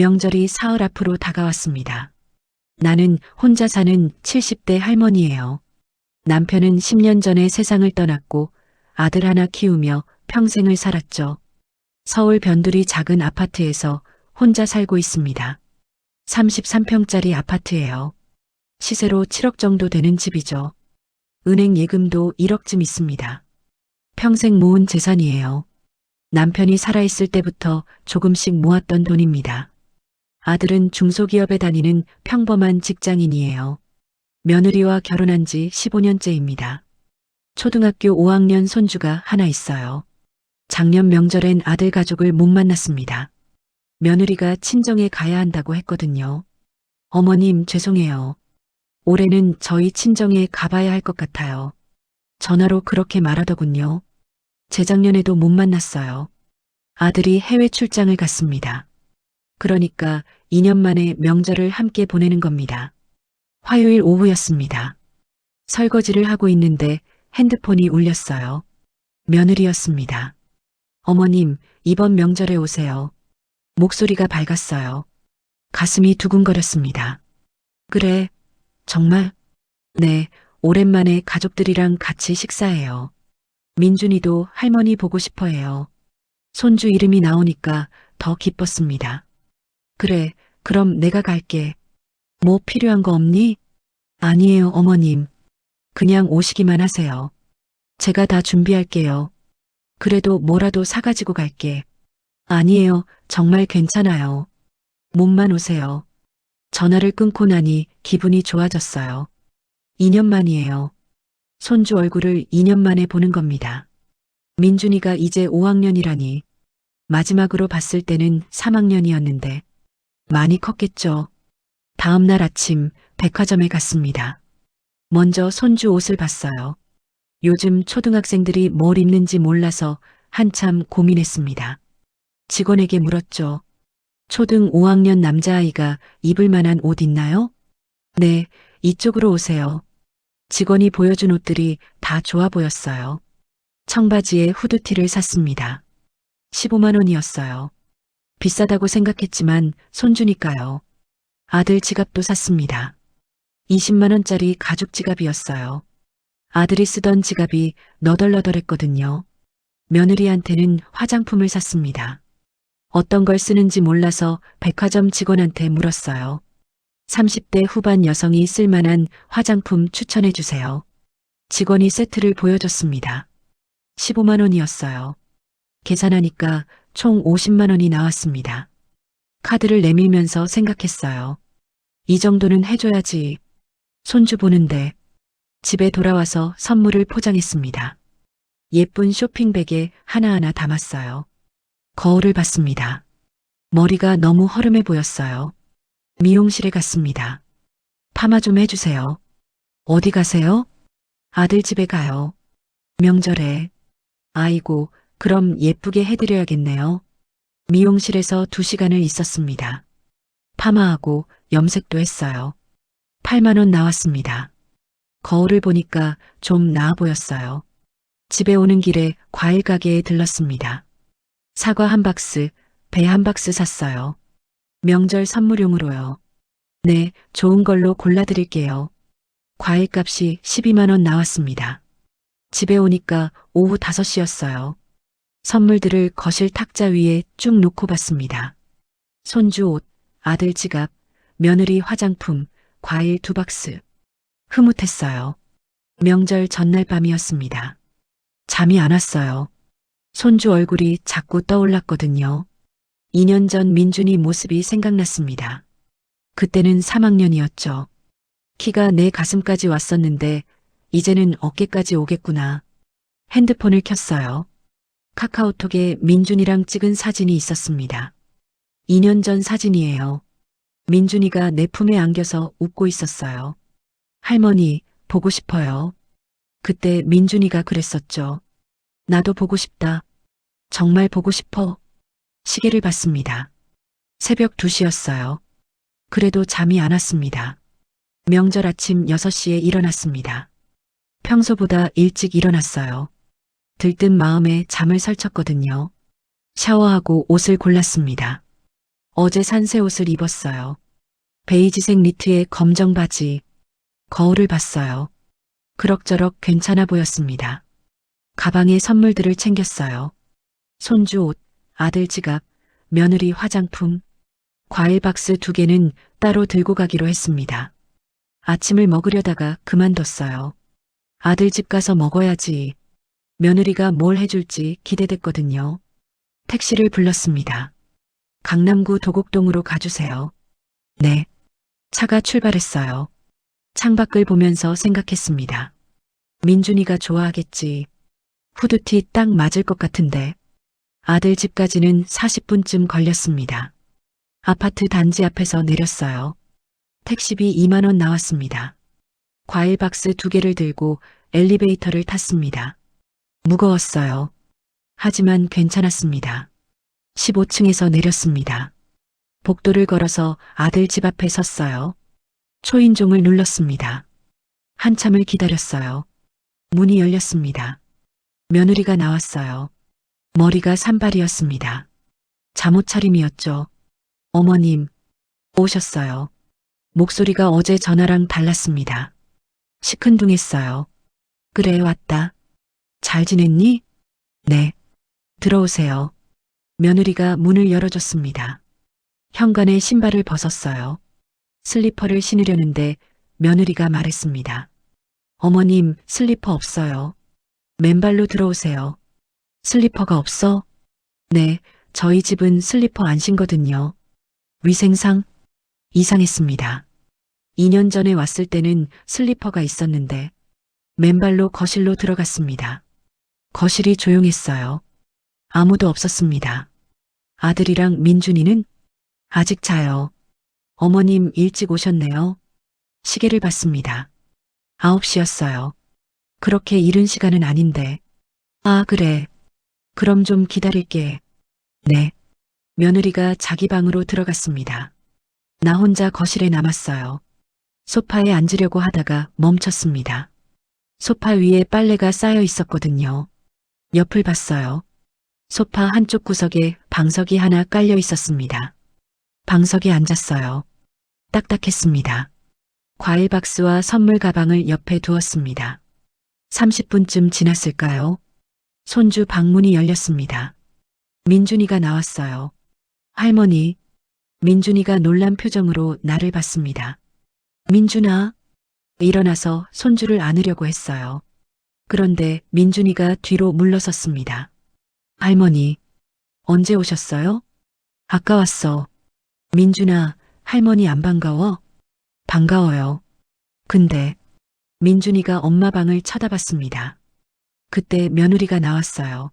명절이 사흘 앞으로 다가왔습니다. 나는 혼자 사는 70대 할머니예요. 남편은 10년 전에 세상을 떠났고 아들 하나 키우며 평생을 살았죠. 서울 변두리 작은 아파트에서 혼자 살고 있습니다. 33평짜리 아파트예요. 시세로 7억 정도 되는 집이죠. 은행 예금도 1억쯤 있습니다. 평생 모은 재산이에요. 남편이 살아있을 때부터 조금씩 모았던 돈입니다. 아들은 중소기업에 다니는 평범한 직장인이에요. 며느리와 결혼한 지 15년째입니다. 초등학교 5학년 손주가 하나 있어요. 작년 명절엔 아들 가족을 못 만났습니다. 며느리가 친정에 가야 한다고 했거든요. 어머님, 죄송해요. 올해는 저희 친정에 가봐야 할 것 같아요. 전화로 그렇게 말하더군요. 재작년에도 못 만났어요. 아들이 해외 출장을 갔습니다. 그러니까 2년 만에 명절을 함께 보내는 겁니다. 화요일 오후였습니다. 설거지를 하고 있는데 핸드폰이 울렸어요. 며느리였습니다. 어머님, 이번 명절에 오세요. 목소리가 밝았어요. 가슴이 두근거렸습니다. 그래, 정말? 네, 오랜만에 가족들이랑 같이 식사해요. 민준이도 할머니 보고 싶어 해요. 손주 이름이 나오니까 더 기뻤습니다. 그래, 그럼 내가 갈게. 뭐 필요한 거 없니? 아니에요, 어머님. 그냥 오시기만 하세요. 제가 다 준비할게요. 그래도 뭐라도 사가지고 갈게. 아니에요, 정말 괜찮아요. 몸만 오세요. 전화를 끊고 나니 기분이 좋아졌어요. 2년 만이에요. 손주 얼굴을 2년 만에 보는 겁니다. 민준이가 이제 5학년이라니. 마지막으로 봤을 때는 3학년이었는데 많이 컸겠죠. 다음 날 아침 백화점에 갔습니다. 먼저 손주 옷을 봤어요. 요즘 초등학생들이 뭘 입는지 몰라서 한참 고민했습니다. 직원에게 물었죠. 초등 5학년 남자아이가 입을 만한 옷 있나요? 네, 이쪽으로 오세요. 직원이 보여준 옷들이 다 좋아 보였어요. 청바지에 후드티를 샀습니다. 15만 원이었어요. 비싸다고 생각했지만 손주니까요. 아들 지갑도 샀습니다. 20만 원짜리 가죽 지갑이었어요. 아들이 쓰던 지갑이 너덜너덜했거든요. 며느리한테는 화장품을 샀습니다. 어떤 걸 쓰는지 몰라서 백화점 직원한테 물었어요. 30대 후반 여성이 쓸만한 화장품 추천해 주세요. 직원이 세트를 보여줬습니다. 15만 원이었어요. 계산하니까 총 50만 원이 나왔습니다. 카드를 내밀면서 생각했어요. 이 정도는 해줘야지. 손주 보는데 집에 돌아와서 선물을 포장했습니다. 예쁜 쇼핑백에 하나하나 담았어요. 거울을 봤습니다. 머리가 너무 허름해 보였어요. 미용실에 갔습니다. 파마 좀 해주세요. 어디 가세요? 아들 집에 가요. 명절에. 아이고, 그럼 예쁘게 해드려야겠네요. 미용실에서 2시간을 있었습니다. 파마하고 염색도 했어요. 8만 원 나왔습니다. 거울을 보니까 좀 나아 보였어요. 집에 오는 길에 과일 가게에 들렀습니다. 사과 한 박스, 배 한 박스 샀어요. 명절 선물용으로요. 네, 좋은 걸로 골라드릴게요. 과일값이 12만 원 나왔습니다. 집에 오니까 오후 5시였어요. 선물들을 거실 탁자 위에 쭉 놓고 봤습니다. 손주 옷, 아들 지갑, 며느리 화장품, 과일 2박스. 흐뭇했어요. 명절 전날 밤이었습니다. 잠이 안 왔어요. 손주 얼굴이 자꾸 떠올랐거든요. 2년 전 민준이 모습이 생각났습니다. 그때는 3학년이었죠. 키가 내 가슴까지 왔었는데 이제는 어깨까지 오겠구나. 핸드폰을 켰어요. 카카오톡에 민준이랑 찍은 사진이 있었습니다. 2년 전 사진이에요. 민준이가 내 품에 안겨서 웃고 있었어요. 할머니, 보고 싶어요. 그때 민준이가 그랬었죠. 나도 보고 싶다. 정말 보고 싶어. 시계를 봤습니다. 새벽 2시였어요. 그래도 잠이 안 왔습니다. 명절 아침 6시에 일어났습니다. 평소보다 일찍 일어났어요. 들뜬 마음에 잠을 설쳤거든요. 샤워하고 옷을 골랐습니다. 어제 산 새 옷을 입었어요. 베이지색 니트에 검정 바지. 거울을 봤어요. 그럭저럭 괜찮아 보였습니다. 가방에 선물들을 챙겼어요. 손주 옷, 아들 지갑, 며느리 화장품, 과일 박스 2개는 따로 들고 가기로 했습니다. 아침을 먹으려다가 그만뒀어요. 아들 집 가서 먹어야지. 며느리가 뭘 해줄지 기대됐거든요. 택시를 불렀습니다. 강남구 도곡동으로 가주세요. 네. 차가 출발했어요. 창밖을 보면서 생각했습니다. 민준이가 좋아하겠지. 후드티 딱 맞을 것 같은데. 아들 집까지는 40분쯤 걸렸습니다. 아파트 단지 앞에서 내렸어요. 택시비 2만 원 나왔습니다. 과일 박스 2개를 들고 엘리베이터를 탔습니다. 무거웠어요. 하지만 괜찮았습니다. 15층에서 내렸습니다. 복도를 걸어서 아들 집 앞에 섰어요. 초인종을 눌렀습니다. 한참을 기다렸어요. 문이 열렸습니다. 며느리가 나왔어요. 머리가 산발이었습니다. 잠옷 차림이었죠. 어머님, 오셨어요. 목소리가 어제 전화랑 달랐습니다. 시큰둥했어요. 그래, 왔다. 잘 지냈니? 네. 들어오세요. 며느리가 문을 열어줬습니다. 현관에 신발을 벗었어요. 슬리퍼를 신으려는데 며느리가 말했습니다. 어머님, 슬리퍼 없어요. 맨발로 들어오세요. 슬리퍼가 없어? 네, 저희 집은 슬리퍼 안 신거든요. 위생상? 이상했습니다. 2년 전에 왔을 때는 슬리퍼가 있었는데 맨발로 거실로 들어갔습니다. 거실이 조용했어요. 아무도 없었습니다. 아들이랑 민준이는 아직 자요. 어머님 일찍 오셨네요. 시계를 봤습니다. 9시였어요. 그렇게 이른 시간은 아닌데. 아, 그래. 그럼 좀 기다릴게. 네. 며느리가 자기 방으로 들어갔습니다. 나 혼자 거실에 남았어요. 소파에 앉으려고 하다가 멈췄습니다. 소파 위에 빨래가 쌓여 있었거든요. 옆을 봤어요. 소파 한쪽 구석에 방석이 하나 깔려 있었습니다. 방석에 앉았어요. 딱딱했습니다. 과일 박스와 선물 가방을 옆에 두었습니다. 30분쯤 지났을까요? 손주 방문이 열렸습니다. 민준이가 나왔어요. 할머니. 민준이가 놀란 표정으로 나를 봤습니다. 민준아. 일어나서 손주를 안으려고 했어요. 그런데 민준이가 뒤로 물러섰습니다. 할머니. 언제 오셨어요? 아까 왔어. 민준아, 할머니 안 반가워? 반가워요. 근데 민준이가 엄마 방을 쳐다봤습니다. 그때 며느리가 나왔어요.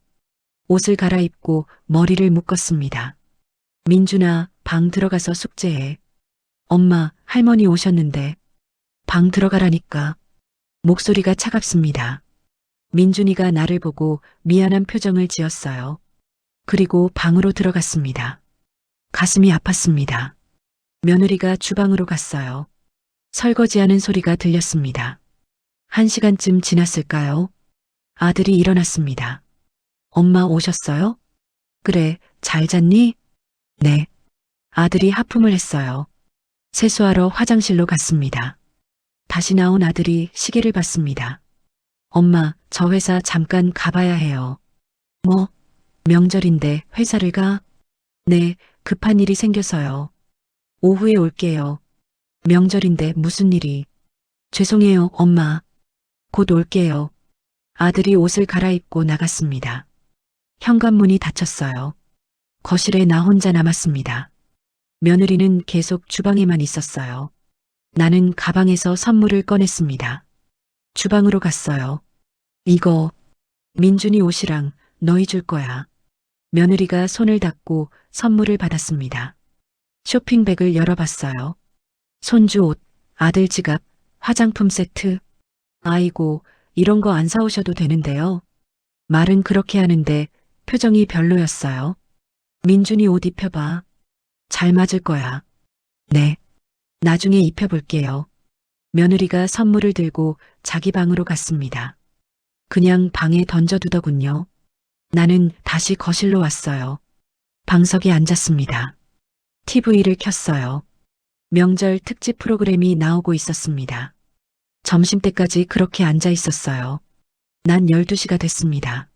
옷을 갈아입고 머리를 묶었습니다. 민준아, 방 들어가서 숙제해. 엄마, 할머니 오셨는데. 방 들어가라니까. 목소리가 차갑습니다. 민준이가 나를 보고 미안한 표정을 지었어요. 그리고 방으로 들어갔습니다. 가슴이 아팠습니다. 며느리가 주방으로 갔어요. 설거지하는 소리가 들렸습니다. 1시간쯤 지났을까요? 아들이 일어났습니다. 엄마 오셨어요? 그래, 잘 잤니? 네. 아들이 하품을 했어요. 세수하러 화장실로 갔습니다. 다시 나온 아들이 시계를 봤습니다. 엄마, 저 회사 잠깐 가봐야 해요. 뭐? 명절인데 회사를 가? 네, 급한 일이 생겨서요. 오후에 올게요. 명절인데 무슨 일이? 죄송해요, 엄마. 곧 올게요. 아들이 옷을 갈아입고 나갔습니다. 현관문이 닫혔어요. 거실에 나 혼자 남았습니다. 며느리는 계속 주방에만 있었어요. 나는 가방에서 선물을 꺼냈습니다. 주방으로 갔어요. 이거 민준이 옷이랑 너희 줄 거야. 며느리가 손을 닦고 선물을 받았습니다. 쇼핑백을 열어봤어요. 손주 옷, 아들 지갑, 화장품 세트. 아이고, 이런 거 안 사오셔도 되는데요. 말은 그렇게 하는데 표정이 별로였어요. 민준이 옷 입혀봐. 잘 맞을 거야. 네. 나중에 입혀볼게요. 며느리가 선물을 들고 자기 방으로 갔습니다. 그냥 방에 던져두더군요. 나는 다시 거실로 왔어요. 방석에 앉았습니다. TV를 켰어요. 명절 특집 프로그램이 나오고 있었습니다. 점심때까지 그렇게 앉아 있었어요. 난 12시가 됐습니다.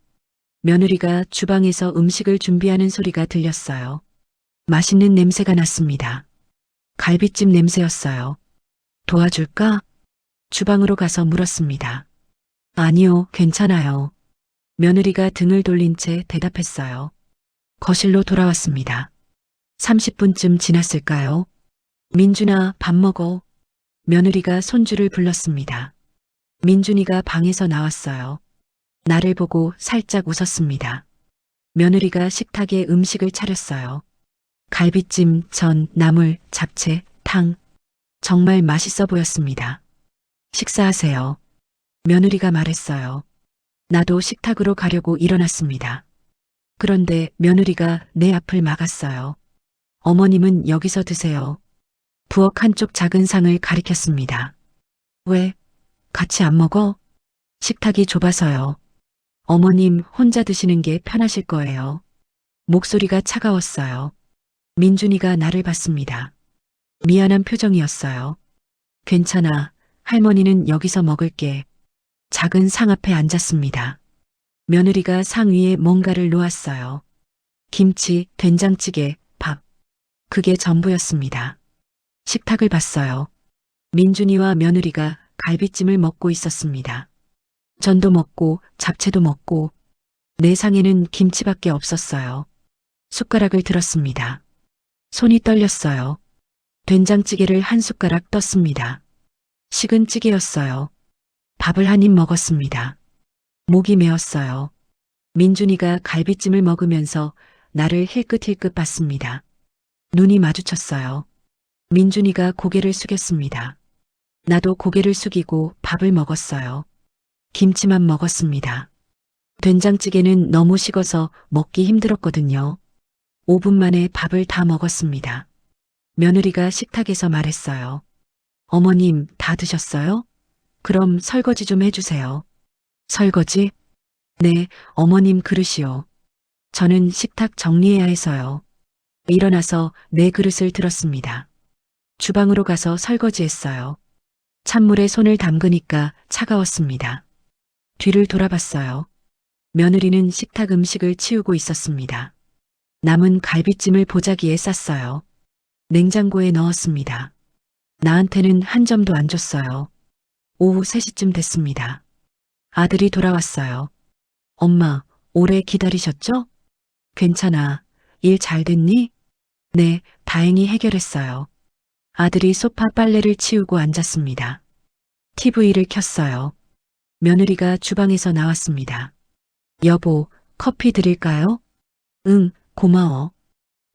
며느리가 주방에서 음식을 준비하는 소리가 들렸어요. 맛있는 냄새가 났습니다. 갈비찜 냄새였어요. 도와줄까? 주방으로 가서 물었습니다. 아니요, 괜찮아요. 며느리가 등을 돌린 채 대답했어요. 거실로 돌아왔습니다. 30분쯤 지났을까요? 민준아, 밥 먹어. 며느리가 손주를 불렀습니다. 민준이가 방에서 나왔어요. 나를 보고 살짝 웃었습니다. 며느리가 식탁에 음식을 차렸어요. 갈비찜, 전, 나물, 잡채, 탕. 정말 맛있어 보였습니다. 식사하세요. 며느리가 말했어요. 나도 식탁으로 가려고 일어났습니다. 그런데 며느리가 내 앞을 막았어요. 어머님은 여기서 드세요. 부엌 한쪽 작은 상을 가리켰습니다. 왜? 같이 안 먹어? 식탁이 좁아서요. 어머님 혼자 드시는 게 편하실 거예요. 목소리가 차가웠어요. 민준이가 나를 봤습니다. 미안한 표정이었어요. 괜찮아. 할머니는 여기서 먹을게. 작은 상 앞에 앉았습니다. 며느리가 상 위에 뭔가를 놓았어요. 김치, 된장찌개, 밥. 그게 전부였습니다. 식탁을 봤어요. 민준이와 며느리가 갈비찜을 먹고 있었습니다. 전도 먹고 잡채도 먹고 내 상에는 김치밖에 없었어요. 숟가락을 들었습니다. 손이 떨렸어요. 된장찌개를 한 숟가락 떴습니다. 식은 찌개였어요. 밥을 한 입 먹었습니다. 목이 메었어요. 민준이가 갈비찜을 먹으면서 나를 힐끗힐끗 봤습니다. 눈이 마주쳤어요. 민준이가 고개를 숙였습니다. 나도 고개를 숙이고 밥을 먹었어요. 김치만 먹었습니다. 된장찌개는 너무 식어서 먹기 힘들었거든요. 5분 만에 밥을 다 먹었습니다. 며느리가 식탁에서 말했어요. 어머님, 다 드셨어요? 그럼 설거지 좀 해주세요. 설거지? 네, 어머님 그릇이요. 저는 식탁 정리해야 해서요. 일어나서 내 그릇을 들었습니다. 주방으로 가서 설거지했어요. 찬물에 손을 담그니까 차가웠습니다. 뒤를 돌아봤어요. 며느리는 식탁 음식을 치우고 있었습니다. 남은 갈비찜을 보자기에 쌌어요. 냉장고에 넣었습니다. 나한테는 한 점도 안 줬어요. 오후 3시쯤 됐습니다. 아들이 돌아왔어요. 엄마, 오래 기다리셨죠? 괜찮아. 일 잘 됐니? 네, 다행히 해결했어요. 아들이 소파 빨래를 치우고 앉았습니다. TV를 켰어요. 며느리가 주방에서 나왔습니다. 여보, 커피 드릴까요? 응, 고마워.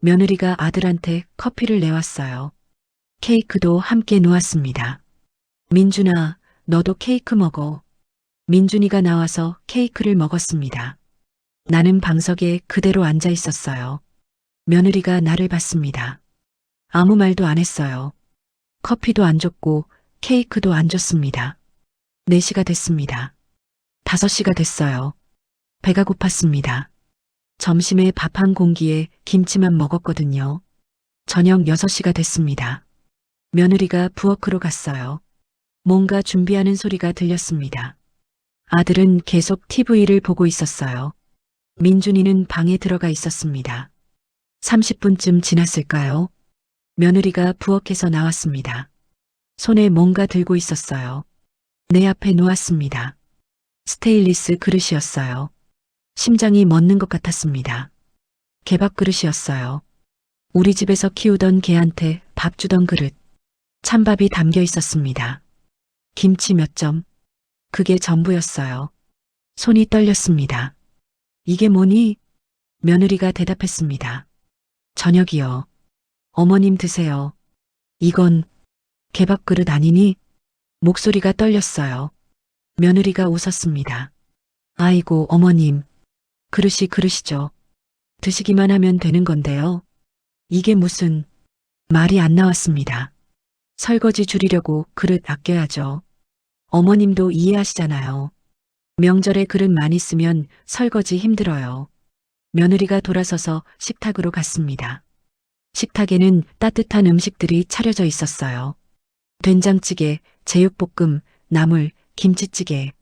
며느리가 아들한테 커피를 내왔어요. 케이크도 함께 놓았습니다. 민준아, 너도 케이크 먹어. 민준이가 나와서 케이크를 먹었습니다. 나는 방석에 그대로 앉아 있었어요. 며느리가 나를 봤습니다. 아무 말도 안 했어요. 커피도 안 줬고 케이크도 안 줬습니다. 4시가 됐습니다. 5시가 됐어요. 배가 고팠습니다. 점심에 밥 한 공기에 김치만 먹었거든요. 저녁 6시가 됐습니다. 며느리가 부엌으로 갔어요. 뭔가 준비하는 소리가 들렸습니다. 아들은 계속 TV를 보고 있었어요. 민준이는 방에 들어가 있었습니다. 30분쯤 지났을까요? 며느리가 부엌에서 나왔습니다. 손에 뭔가 들고 있었어요. 내 앞에 놓았습니다. 스테인리스 그릇이었어요. 심장이 멎는 것 같았습니다. 개밥 그릇이었어요. 우리 집에서 키우던 개한테 밥 주던 그릇. 찬밥이 담겨 있었습니다. 김치 몇 점. 그게 전부였어요. 손이 떨렸습니다. 이게 뭐니? 며느리가 대답했습니다. 저녁이요. 어머님 드세요. 이건 개밥 그릇 아니니? 목소리가 떨렸어요. 며느리가 웃었습니다. 아이고, 어머님. 그릇이 그릇이죠. 드시기만 하면 되는 건데요. 이게 무슨 말이 안 나왔습니다. 설거지 줄이려고 그릇 아껴야죠. 어머님도 이해하시잖아요. 명절에 그릇 많이 쓰면 설거지 힘들어요. 며느리가 돌아서서 식탁으로 갔습니다. 식탁에는 따뜻한 음식들이 차려져 있었어요. 된장찌개, 제육볶음, 나물, 김치찌개.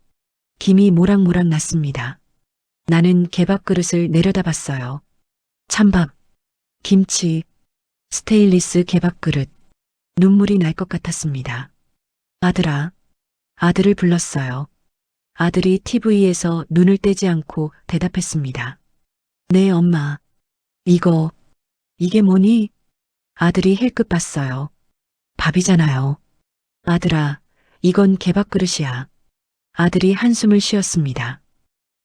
김이 모락모락 났습니다. 나는 개밥 그릇을 내려다봤어요. 찬밥, 김치, 스테인리스 개밥 그릇. 눈물이 날 것 같았습니다. 아들아, 아들을 불렀어요. 아들이 TV에서 눈을 떼지 않고 대답했습니다. 네, 엄마. 이게 뭐니? 아들이 힐끗 봤어요. 밥이잖아요. 아들아, 이건 개밥 그릇이야. 아들이 한숨을 쉬었습니다.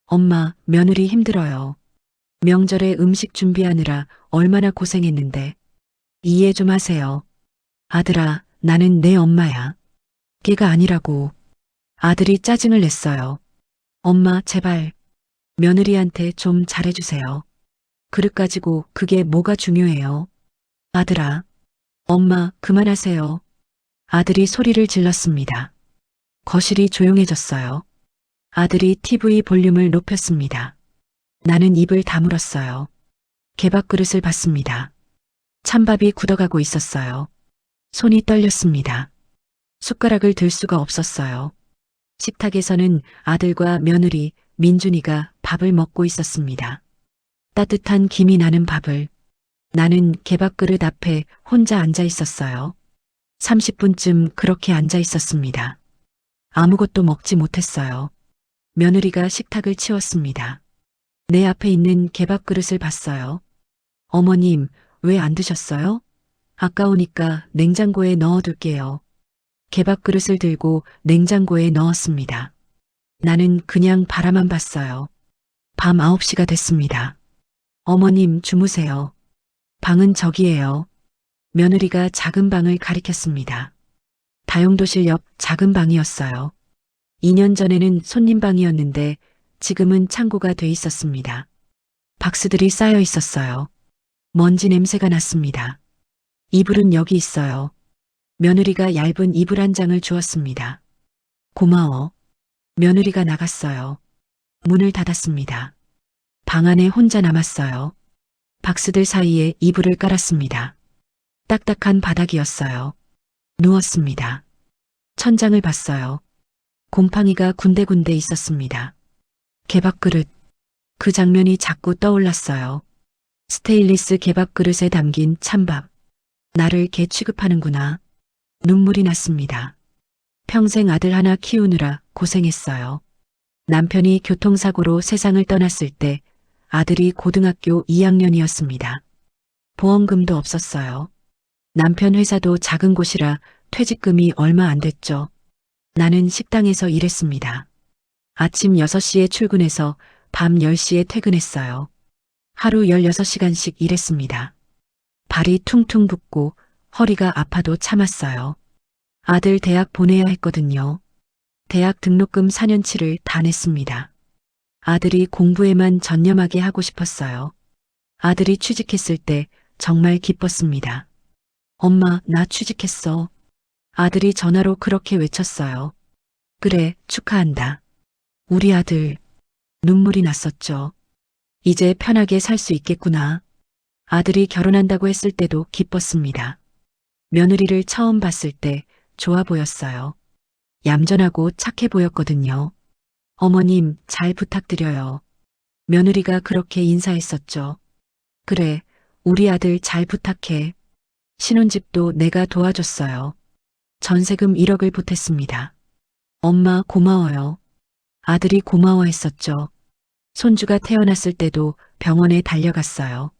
엄마, 며느리 힘들어요. 명절에 음식 준비하느라 얼마나 고생했는데. 이해 좀 하세요. 아들아, 나는 내 엄마야. 걔가 아니라고. 아들이 짜증을 냈어요. 엄마, 제발. 며느리한테 좀 잘해주세요. 그릇 가지고 그게 뭐가 중요해요. 아들아. 엄마, 그만하세요. 아들이 소리를 질렀습니다. 거실이 조용해졌어요. 아들이 TV 볼륨을 높였습니다. 나는 입을 다물었어요. 개밥 그릇을 봤습니다. 찬밥이 굳어가고 있었어요. 손이 떨렸습니다. 숟가락을 들 수가 없었어요. 식탁에서는 아들과 며느리, 민준이가 밥을 먹고 있었습니다. 따뜻한 김이 나는 밥을. 나는 개밥 그릇 앞에 혼자 앉아 있었어요. 30분쯤 그렇게 앉아 있었습니다. 아무것도 먹지 못했어요. 며느리가 식탁을 치웠습니다. 내 앞에 있는 개밥 그릇을 봤어요. 어머님, 왜 안 드셨어요? 아까우니까 냉장고에 넣어둘게요. 개밥 그릇을 들고 냉장고에 넣었습니다. 나는 그냥 바라만 봤어요. 밤 9시가 됐습니다. 어머님, 주무세요. 방은 저기예요. 며느리가 작은 방을 가리켰습니다. 다용도실 옆 작은 방이었어요. 2년 전에는 손님 방이었는데 지금은 창고가 돼 있었습니다. 박스들이 쌓여 있었어요. 먼지 냄새가 났습니다. 이불은 여기 있어요. 며느리가 얇은 이불 한 장을 주었습니다. 고마워. 며느리가 나갔어요. 문을 닫았습니다. 방 안에 혼자 남았어요. 박스들 사이에 이불을 깔았습니다. 딱딱한 바닥이었어요. 누웠습니다. 천장을 봤어요. 곰팡이가 군데군데 있었습니다. 개밥 그릇. 그 장면이 자꾸 떠올랐어요. 스테인리스 개밥 그릇에 담긴 찬밥. 나를 개 취급하는구나. 눈물이 났습니다. 평생 아들 하나 키우느라 고생했어요. 남편이 교통사고로 세상을 떠났을 때 아들이 고등학교 2학년이었습니다. 보험금도 없었어요. 남편 회사도 작은 곳이라 퇴직금이 얼마 안 됐죠. 나는 식당에서 일했습니다. 아침 6시에 출근해서 밤 10시에 퇴근했어요. 하루 16시간씩 일했습니다. 발이 퉁퉁 붓고 허리가 아파도 참았어요. 아들 대학 보내야 했거든요. 대학 등록금 4년치를 다 냈습니다. 아들이 공부에만 전념하게 하고 싶었어요. 아들이 취직했을 때 정말 기뻤습니다. 엄마, 나 취직했어. 아들이 전화로 그렇게 외쳤어요. 그래, 축하한다. 우리 아들. 눈물이 났었죠. 이제 편하게 살 수 있겠구나. 아들이 결혼한다고 했을 때도 기뻤습니다. 며느리를 처음 봤을 때 좋아 보였어요. 얌전하고 착해 보였거든요. 어머님, 잘 부탁드려요. 며느리가 그렇게 인사했었죠. 그래, 우리 아들 잘 부탁해. 신혼집도 내가 도와줬어요. 전세금 1억을 보탰습니다. 엄마 고마워요. 아들이 고마워했었죠. 손주가 태어났을 때도 병원에 달려갔어요.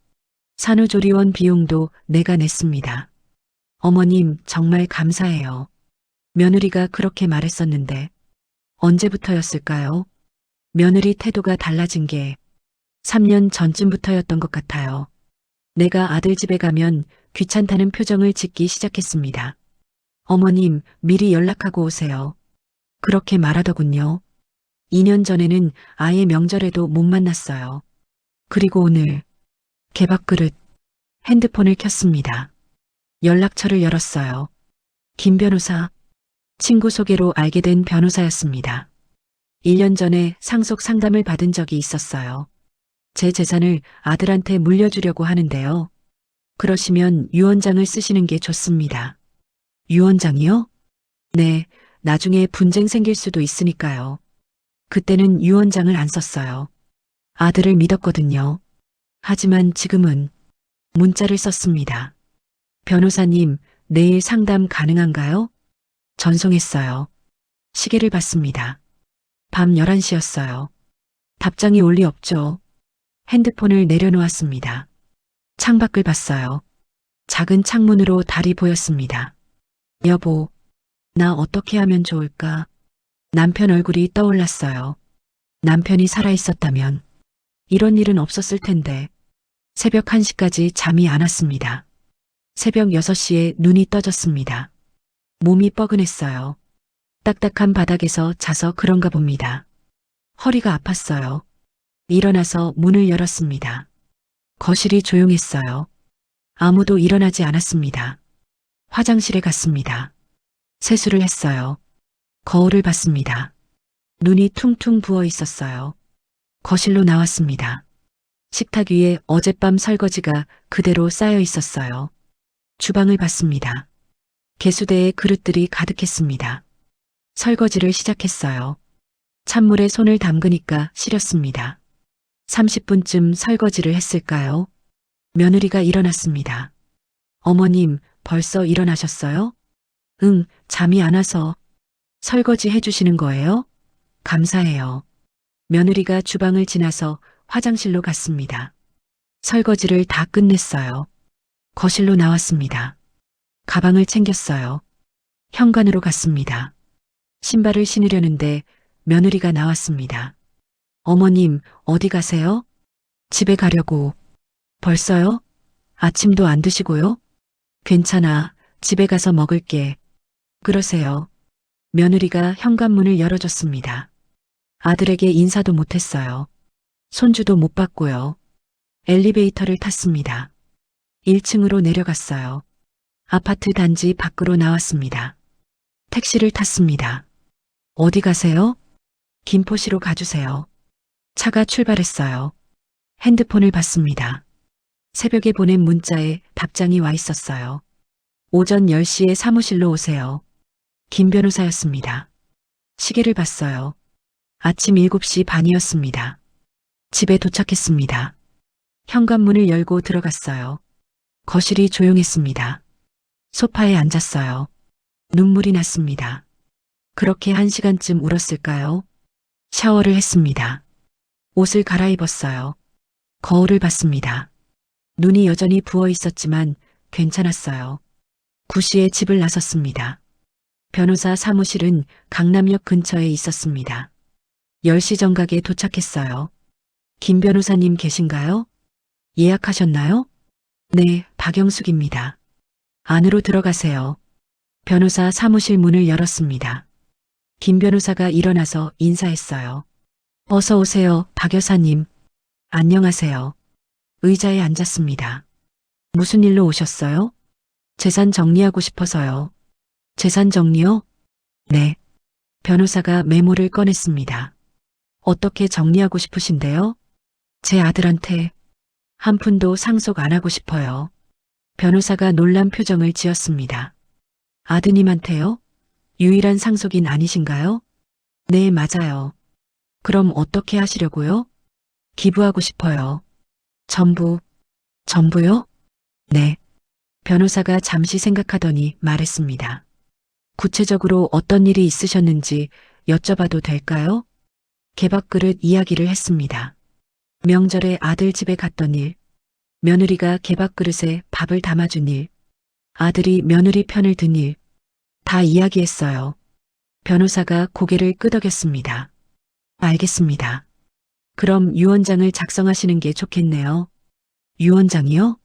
산후조리원 비용도 내가 냈습니다. 어머님 정말 감사해요. 며느리가 그렇게 말했었는데 언제부터였을까요? 며느리 태도가 달라진 게 3년 전쯤부터였던 것 같아요. 내가 아들 집에 가면 귀찮다는 표정을 짓기 시작했습니다. 어머님 미리 연락하고 오세요. 그렇게 말하더군요. 2년 전에는 아예 명절에도 못 만났어요. 그리고 오늘 개밥 그릇 핸드폰을 켰습니다. 연락처를 열었어요. 김 변호사. 친구 소개로 알게 된 변호사였습니다. 1년 전에 상속 상담을 받은 적이 있었어요. 제 재산을 아들한테 물려주려고 하는데요. 그러시면 유언장을 쓰시는 게 좋습니다. 유언장이요? 네, 나중에 분쟁 생길 수도 있으니까요. 그때는 유언장을 안 썼어요. 아들을 믿었거든요. 하지만 지금은 문자를 썼습니다. 변호사님, 내일 상담 가능한가요? 전송했어요. 시계를 봤습니다. 밤 11시였어요. 답장이 올 리 없죠. 핸드폰을 내려놓았습니다. 창밖을 봤어요. 작은 창문으로 달이 보였습니다. 여보, 나 어떻게 하면 좋을까? 남편 얼굴이 떠올랐어요. 남편이 살아있었다면 이런 일은 없었을 텐데 새벽 1시까지 잠이 안 왔습니다. 새벽 6시에 눈이 떠졌습니다. 몸이 뻐근했어요. 딱딱한 바닥에서 자서 그런가 봅니다. 허리가 아팠어요. 일어나서 문을 열었습니다. 거실이 조용했어요. 아무도 일어나지 않았습니다. 화장실에 갔습니다. 세수를 했어요. 거울을 봤습니다. 눈이 퉁퉁 부어 있었어요. 거실로 나왔습니다. 식탁 위에 어젯밤 설거지가 그대로 쌓여 있었어요. 주방을 봤습니다. 개수대에 그릇들이 가득했습니다. 설거지를 시작했어요. 찬물에 손을 담그니까 시렸습니다. 30분쯤 설거지를 했을까요? 며느리가 일어났습니다. 어머님, 벌써 일어나셨어요? 응, 잠이 안 와서. 설거지 해주시는 거예요? 감사해요. 며느리가 주방을 지나서 화장실로 갔습니다. 설거지를 다 끝냈어요. 거실로 나왔습니다. 가방을 챙겼어요. 현관으로 갔습니다. 신발을 신으려는데 며느리가 나왔습니다. 어머님, 어디 가세요? 집에 가려고. 벌써요? 아침도 안 드시고요? 괜찮아. 집에 가서 먹을게. 그러세요. 며느리가 현관문을 열어줬습니다. 아들에게 인사도 못했어요. 손주도 못 봤고요. 엘리베이터를 탔습니다. 1층으로 내려갔어요. 아파트 단지 밖으로 나왔습니다. 택시를 탔습니다. 어디 가세요? 김포시로 가주세요. 차가 출발했어요. 핸드폰을 봤습니다. 새벽에 보낸 문자에 답장이 와 있었어요. 오전 10시에 사무실로 오세요. 김 변호사였습니다. 시계를 봤어요. 아침 7시 반이었습니다. 집에 도착했습니다. 현관문을 열고 들어갔어요. 거실이 조용했습니다. 소파에 앉았어요. 눈물이 났습니다. 그렇게 1시간쯤 울었을까요? 샤워를 했습니다. 옷을 갈아입었어요. 거울을 봤습니다. 눈이 여전히 부어 있었지만 괜찮았어요. 9시에 집을 나섰습니다. 변호사 사무실은 강남역 근처에 있었습니다. 10시 정각에 도착했어요. 김 변호사님 계신가요? 예약하셨나요? 네, 박영숙입니다. 안으로 들어가세요. 변호사 사무실 문을 열었습니다. 김 변호사가 일어나서 인사했어요. 어서 오세요, 박 여사님. 안녕하세요. 의자에 앉았습니다. 무슨 일로 오셨어요? 재산 정리하고 싶어서요. 재산 정리요? 네. 변호사가 메모를 꺼냈습니다. 어떻게 정리하고 싶으신데요? 제 아들한테 한 푼도 상속 안 하고 싶어요. 변호사가 놀란 표정을 지었습니다. 아드님한테요? 유일한 상속인 아니신가요? 네, 맞아요. 그럼 어떻게 하시려고요? 기부하고 싶어요. 전부요? 네. 변호사가 잠시 생각하더니 말했습니다. 구체적으로 어떤 일이 있으셨는지 여쭤봐도 될까요? 개밥그릇 이야기를 했습니다. 명절에 아들 집에 갔던 일, 며느리가 개밥그릇에 밥을 담아준 일, 아들이 며느리 편을 든 일, 다 이야기했어요. 변호사가 고개를 끄덕였습니다. 알겠습니다. 그럼 유언장을 작성하시는 게 좋겠네요. 유언장이요?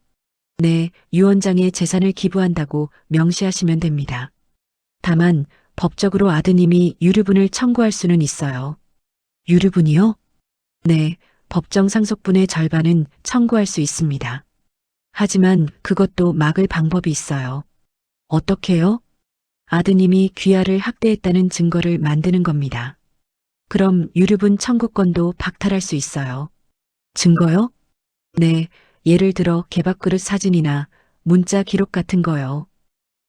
네, 유언장에 재산을 기부한다고 명시하시면 됩니다. 다만 법적으로 아드님이 유류분을 청구할 수는 있어요. 유류분이요? 네, 법정 상속분의 절반은 청구할 수 있습니다. 하지만 그것도 막을 방법이 있어요. 어떻게요? 아드님이 귀하를 학대했다는 증거를 만드는 겁니다. 그럼 유류분 청구권도 박탈할 수 있어요. 증거요? 네, 예를 들어 개밥그릇 사진이나 문자 기록 같은 거요.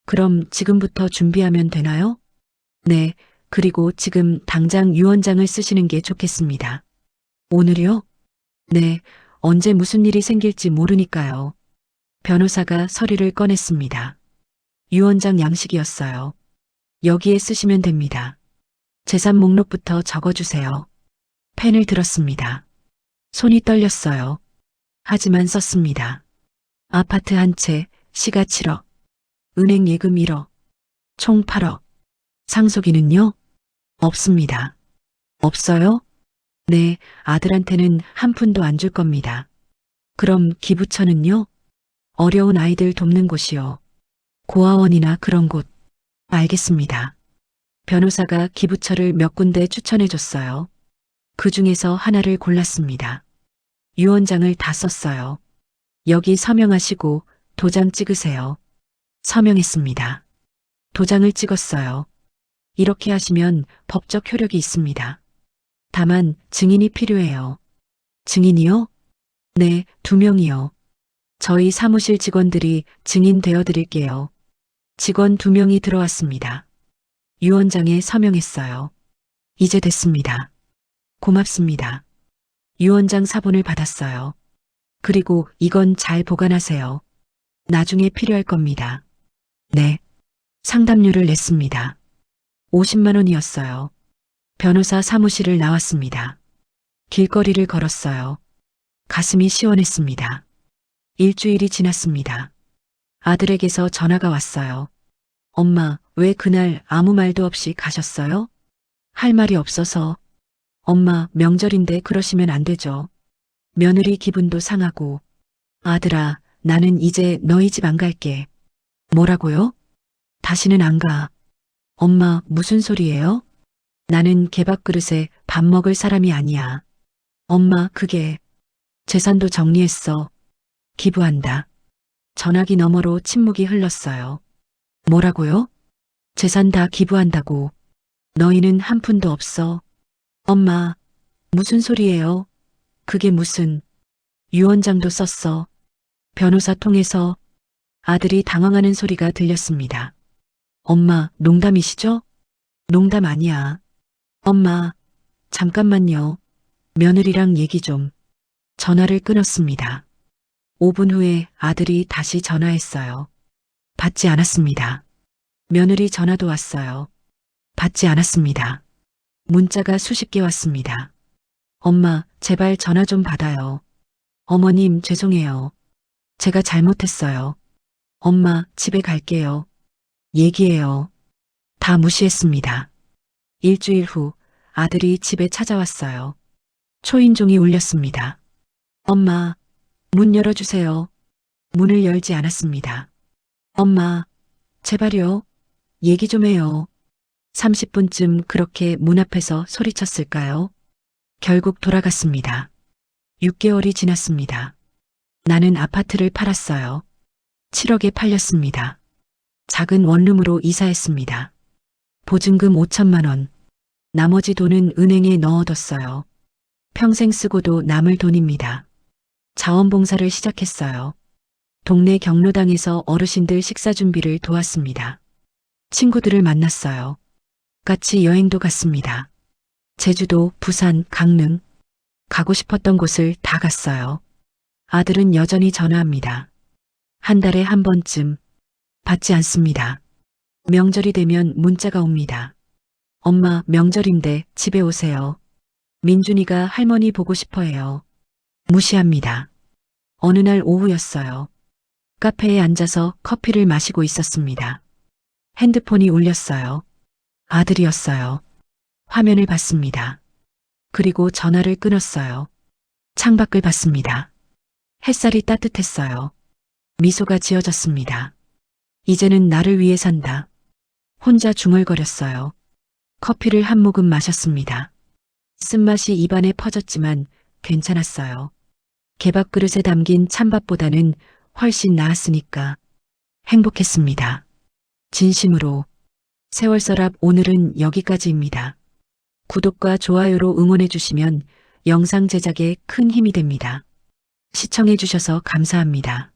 그럼 지금부터 준비하면 되나요? 네, 그리고 지금 당장 유언장을 쓰시는 게 좋겠습니다. 오늘이요? 네, 언제 무슨 일이 생길지 모르니까요. 변호사가 서류를 꺼냈습니다. 유언장 양식이었어요. 여기에 쓰시면 됩니다. 재산 목록부터 적어주세요. 펜을 들었습니다. 손이 떨렸어요. 하지만 썼습니다. 아파트 한 채, 시가 7억. 은행 예금 1억. 총 8억. 상속인은요? 없습니다. 없어요? 네, 아들한테는 한 푼도 안 줄 겁니다. 그럼 기부처는요? 어려운 아이들 돕는 곳이요. 고아원이나 그런 곳. 알겠습니다. 변호사가 기부처를 몇 군데 추천해 줬어요. 그 중에서 하나를 골랐습니다. 유언장을 다 썼어요. 여기 서명하시고 도장 찍으세요. 서명했습니다. 도장을 찍었어요. 이렇게 하시면 법적 효력이 있습니다. 다만 증인이 필요해요. 증인이요? 네, 2명이요. 저희 사무실 직원들이 증인 되어 드릴게요. 직원 2명이 들어왔습니다. 유언장에 서명했어요. 이제 됐습니다. 고맙습니다. 유언장 사본을 받았어요. 그리고 이건 잘 보관하세요. 나중에 필요할 겁니다. 네. 상담료를 냈습니다. 50만 원이었어요. 변호사 사무실을 나왔습니다. 길거리를 걸었어요. 가슴이 시원했습니다. 일주일이 지났습니다. 아들에게서 전화가 왔어요. 엄마, 왜 그날 아무 말도 없이 가셨어요? 할 말이 없어서. 엄마, 명절인데 그러시면 안 되죠. 며느리 기분도 상하고. 아들아, 나는 이제 너희 집 안 갈게. 뭐라고요? 다시는 안 가. 엄마, 무슨 소리예요? 나는 개밥그릇에 밥 먹을 사람이 아니야. 엄마, 그게 재산도 정리했어. 기부한다. 전화기 너머로 침묵이 흘렀어요. 뭐라고요? 재산 다 기부한다고. 너희는 한 푼도 없어. 엄마, 무슨 소리예요? 그게 무슨. 유언장도 썼어. 변호사 통해서. 아들이 당황하는 소리가 들렸습니다. 엄마, 농담이시죠? 농담 아니야. 엄마, 잠깐만요. 며느리랑 얘기 좀. 전화를 끊었습니다. 5분 후에 아들이 다시 전화했어요. 받지 않았습니다. 며느리 전화도 왔어요. 받지 않았습니다. 문자가 수십 개 왔습니다. 엄마, 제발 전화 좀 받아요. 어머님, 죄송해요. 제가 잘못했어요. 엄마, 집에 갈게요. 얘기해요. 다 무시했습니다. 일주일 후 아들이 집에 찾아왔어요. 초인종이 울렸습니다. 엄마, 문 열어주세요. 문을 열지 않았습니다. 엄마, 제발요. 얘기 좀 해요. 30분쯤 그렇게 문 앞에서 소리쳤을까요? 결국 돌아갔습니다. 6개월이 지났습니다. 나는 아파트를 팔았어요. 7억에 팔렸습니다. 작은 원룸으로 이사했습니다. 보증금 5천만 원. 나머지 돈은 은행에 넣어뒀어요. 평생 쓰고도 남을 돈입니다. 자원봉사를 시작했어요. 동네 경로당에서 어르신들 식사 준비를 도왔습니다. 친구들을 만났어요. 같이 여행도 갔습니다. 제주도, 부산, 강릉. 가고 싶었던 곳을 다 갔어요. 아들은 여전히 전화합니다. 한 달에 한 번쯤. 받지 않습니다. 명절이 되면 문자가 옵니다. 엄마, 명절인데 집에 오세요. 민준이가 할머니 보고 싶어 해요. 무시합니다. 어느 날 오후였어요. 카페에 앉아서 커피를 마시고 있었습니다. 핸드폰이 울렸어요. 아들이었어요. 화면을 봤습니다. 그리고 전화를 끊었어요. 창밖을 봤습니다. 햇살이 따뜻했어요. 미소가 지어졌습니다. 이제는 나를 위해 산다. 혼자 중얼거렸어요. 커피를 한 모금 마셨습니다. 쓴맛이 입안에 퍼졌지만 괜찮았어요. 개밥그릇에 담긴 찬밥보다는 훨씬 나았으니까 행복했습니다. 진심으로. 세월서랍 오늘은 여기까지입니다. 구독과 좋아요로 응원해 주시면 영상 제작에 큰 힘이 됩니다. 시청해 주셔서 감사합니다.